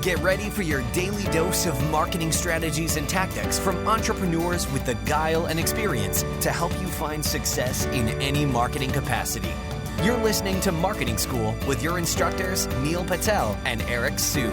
Get ready for your daily dose of marketing strategies and tactics from entrepreneurs with the guile and experience to help you find success in any marketing capacity. You're listening to Marketing School with your instructors, Neil Patel and Eric Su.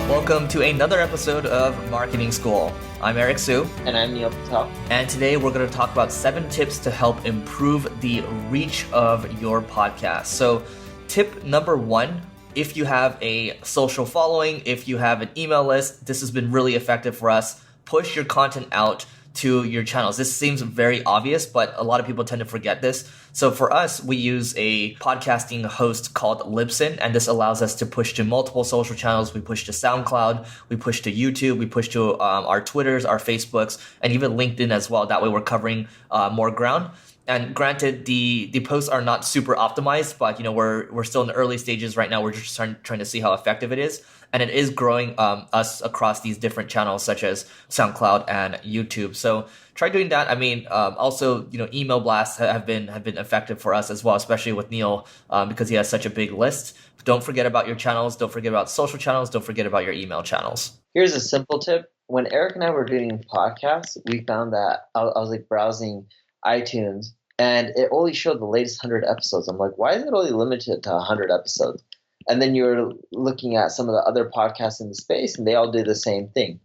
Welcome to another episode of Marketing School. I'm Eric Su. And I'm Neil Patel. And today we're going to talk about 7 tips to help improve the reach of your podcast. So tip number 1, if you have a social following, if you have an email list, this has been really effective for us. Push your content out to your channels. This seems very obvious, but a lot of people tend to forget this. So for us, we use a podcasting host called Libsyn, and this allows us to push to multiple social channels. We push to SoundCloud, we push to YouTube, we push to our Twitters, our Facebooks, and even LinkedIn as well. That way we're covering more ground. And granted, the posts are not super optimized, but we're still in the early stages right now. We're just trying to see how effective it is. And it is growing us across these different channels such as SoundCloud and YouTube. So try doing that. I mean, also, email blasts have been effective for us as well, especially with Neil, because he has such a big list. Don't forget about your channels. Don't forget about social channels. Don't forget about your email channels. Here's a simple tip. When Eric and I were doing podcasts, we found that I was browsing iTunes and it only showed the latest 100 episodes. I'm like, why is it only limited to 100 episodes? And then you're looking at some of the other podcasts in the space, and they all do the same thing.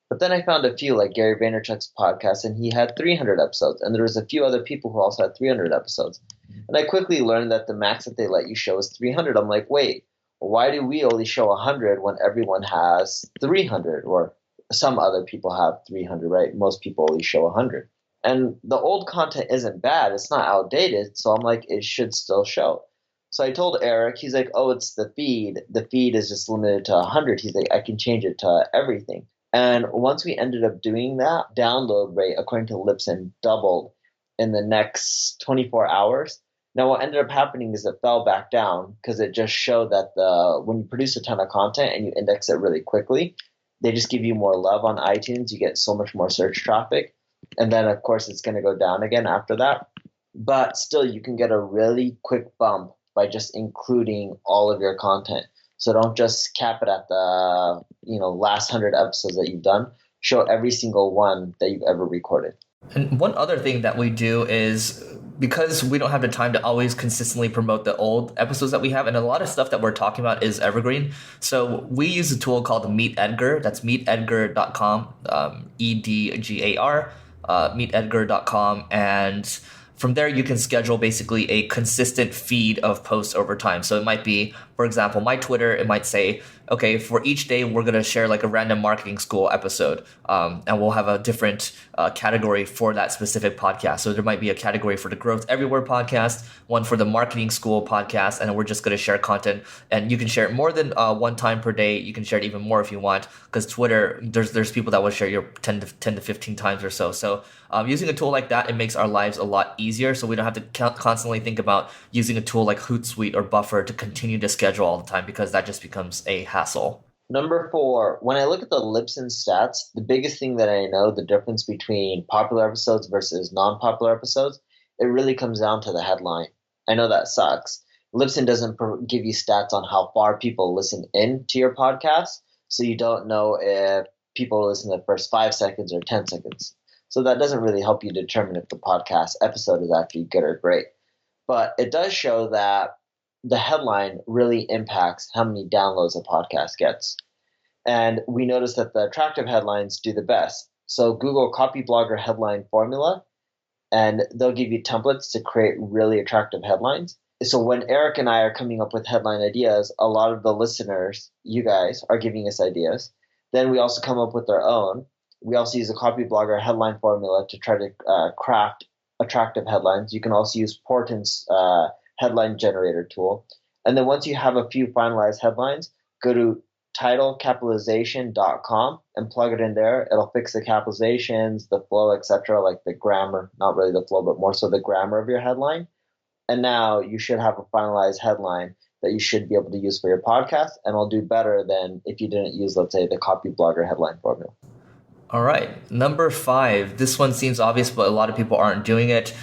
But then I found a few, like Gary Vaynerchuk's podcast, and he had 300 episodes. And there was a few other people who also had 300 episodes. And I quickly learned that the max that they let you show is 300. I'm like, wait, why do we only show 100 when everyone has 300? Or some other people have 300, right? Most people only show 100. And the old content isn't bad. It's not outdated. So I'm like, it should still show. So I told Eric, he's like, oh, it's the feed. The feed is just limited to 100. He's like, I can change it to everything. And once we ended up doing that, download rate, according to Libsyn, doubled in the next 24 hours. Now, what ended up happening is it fell back down because it just showed that when you produce a ton of content and you index it really quickly, they just give you more love on iTunes. You get so much more search traffic. And then, of course, it's going to go down again after that. But still, you can get a really quick bump by just including all of your content. So don't just cap it at the last 100 episodes that you've done. Show every single one that you've ever recorded. And one other thing that we do is, because we don't have the time to always consistently promote the old episodes that we have, and a lot of stuff that we're talking about is evergreen. So we use a tool called Meet Edgar. That's meetedgar.com, EDGAR, meetedgar.com. And from there, you can schedule basically a consistent feed of posts over time. So it might be, for example, my Twitter, it might say, okay, for each day, we're going to share like a random marketing school episode. And we'll have a different category for that specific podcast. So there might be a category for the Growth Everywhere podcast, one for the Marketing School podcast, and we're just going to share content. And you can share it more than one time per day. You can share it even more if you want, because Twitter, there's people that will share your 10 to 15 times or so. So using a tool like that, it makes our lives a lot easier. So we don't have to constantly think about using a tool like Hootsuite or Buffer to continue to schedule all the time, because that just becomes a hassle. Number 4, when I look at the Libsyn stats, the biggest thing that I know, the difference between popular episodes versus non-popular episodes, it really comes down to the headline. I know that sucks. Libsyn doesn't give you stats on how far people listen in to your podcast, so you don't know if people listen the first 5 seconds or 10 seconds. So that doesn't really help you determine if the podcast episode is actually good or great. But it does show that the headline really impacts how many downloads a podcast gets. And we notice that the attractive headlines do the best. So Google Copy Blogger headline formula, and they'll give you templates to create really attractive headlines. So when Eric and I are coming up with headline ideas, a lot of the listeners, you guys, are giving us ideas. Then we also come up with our own. We also use a Copy Blogger headline formula to try to craft attractive headlines. You can also use Portent's headline generator tool. And then once you have a few finalized headlines, go to titlecapitalization.com and plug it in there. It'll fix the capitalizations, the flow, etc., like the grammar, not really the flow, but more so the grammar of your headline. And now you should have a finalized headline that you should be able to use for your podcast, and it'll do better than if you didn't use, let's say, the Copy Blogger headline formula. All right. Number 5. This one seems obvious, but a lot of people aren't doing it.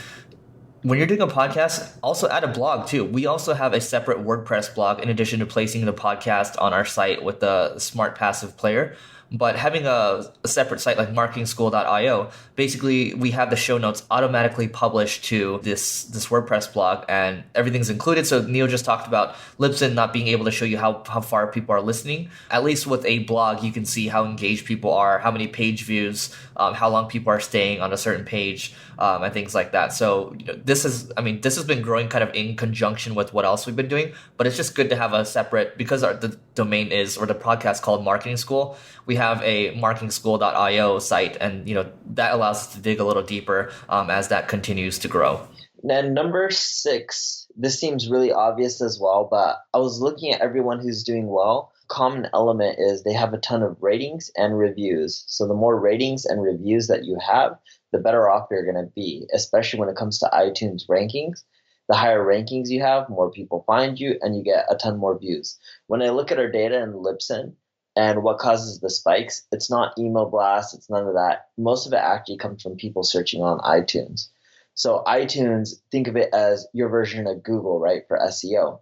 When you're doing a podcast, also add a blog too. We also have a separate WordPress blog in addition to placing the podcast on our site with the Smart Passive Player. But having a separate site like marketingschool.io, basically we have the show notes automatically published to this WordPress blog and everything's included. So Neil just talked about Libsyn not being able to show you how far people are listening. At least with a blog, you can see how engaged people are, how many page views, how long people are staying on a certain page, and things like that. So this has been growing kind of in conjunction with what else we've been doing, but it's just good to have a separate, because the domain is, or the podcast called Marketing School, we have a marketingschool.io site, and that allows us to dig a little deeper as that continues to grow. And number 6, this seems really obvious as well, but I was looking at everyone who's doing well. Common element is they have a ton of ratings and reviews. So the more ratings and reviews that you have, the better off you're going to be, especially when it comes to iTunes rankings. The higher rankings you have, more people find you, and you get a ton more views. When I look at our data in Libsyn and what causes the spikes, it's not email blasts, it's none of that. Most of it actually comes from people searching on iTunes. So iTunes, think of it as your version of Google, right, for SEO.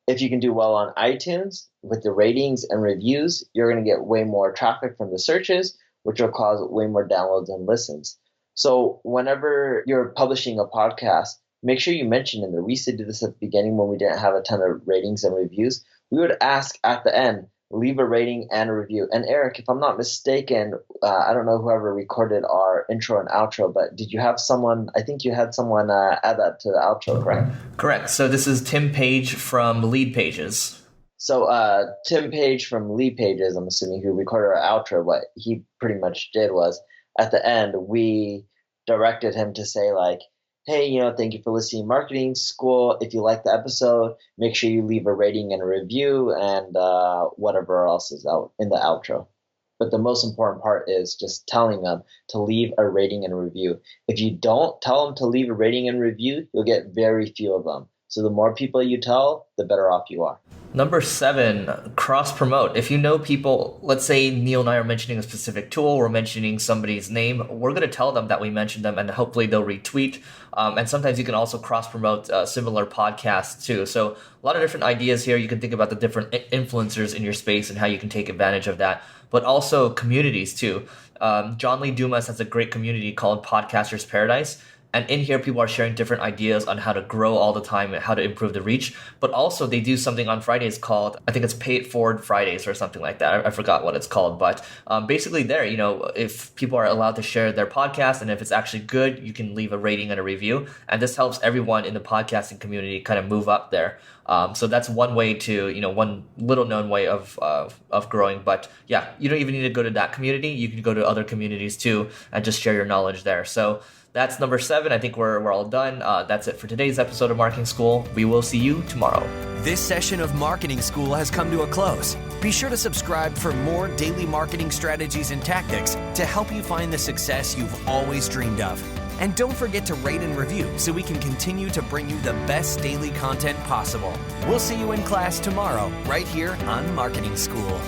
If you can do well on iTunes with the ratings and reviews, you're going to get way more traffic from the searches, which will cause way more downloads and listens. So whenever you're publishing a podcast, make sure you mention in there. We used to do this at the beginning when we didn't have a ton of ratings and reviews. We would ask at the end, leave a rating and a review. And Eric, if I'm not mistaken, I don't know whoever recorded our intro and outro, but did you have someone, I think you had someone add that to the outro, correct? Correct. So this is Tim Page from Lead Pages. So Tim Page from Lead Pages, I'm assuming, who recorded our outro, what he pretty much did was at the end, we directed him to say like, hey, thank you for listening to Marketing School. If you like the episode, make sure you leave a rating and a review and whatever else is out in the outro. But the most important part is just telling them to leave a rating and a review. If you don't tell them to leave a rating and review, you'll get very few of them. So the more people you tell, the better off you are. Number 7, cross-promote. If you know people, let's say Neil and I are mentioning a specific tool, we're mentioning somebody's name, we're going to tell them that we mentioned them and hopefully they'll retweet. And sometimes you can also cross-promote similar podcasts too. So a lot of different ideas here. You can think about the different influencers in your space and how you can take advantage of that, but also communities too. John Lee Dumas has a great community called Podcasters Paradise. And in here, people are sharing different ideas on how to grow all the time and how to improve the reach. But also they do something on Fridays called, I think it's Pay It Forward Fridays or something like that. I forgot what it's called. But basically there, if people are allowed to share their podcast and if it's actually good, you can leave a rating and a review. And this helps everyone in the podcasting community kind of move up there. So that's one way to, one little known way of growing. But yeah, you don't even need to go to that community. You can go to other communities too and just share your knowledge there. So that's number 7. I think we're all done. That's it for today's episode of Marketing School. We will see you tomorrow. This session of Marketing School has come to a close. Be sure to subscribe for more daily marketing strategies and tactics to help you find the success you've always dreamed of. And don't forget to rate and review so we can continue to bring you the best daily content possible. We'll see you in class tomorrow, right here on Marketing School.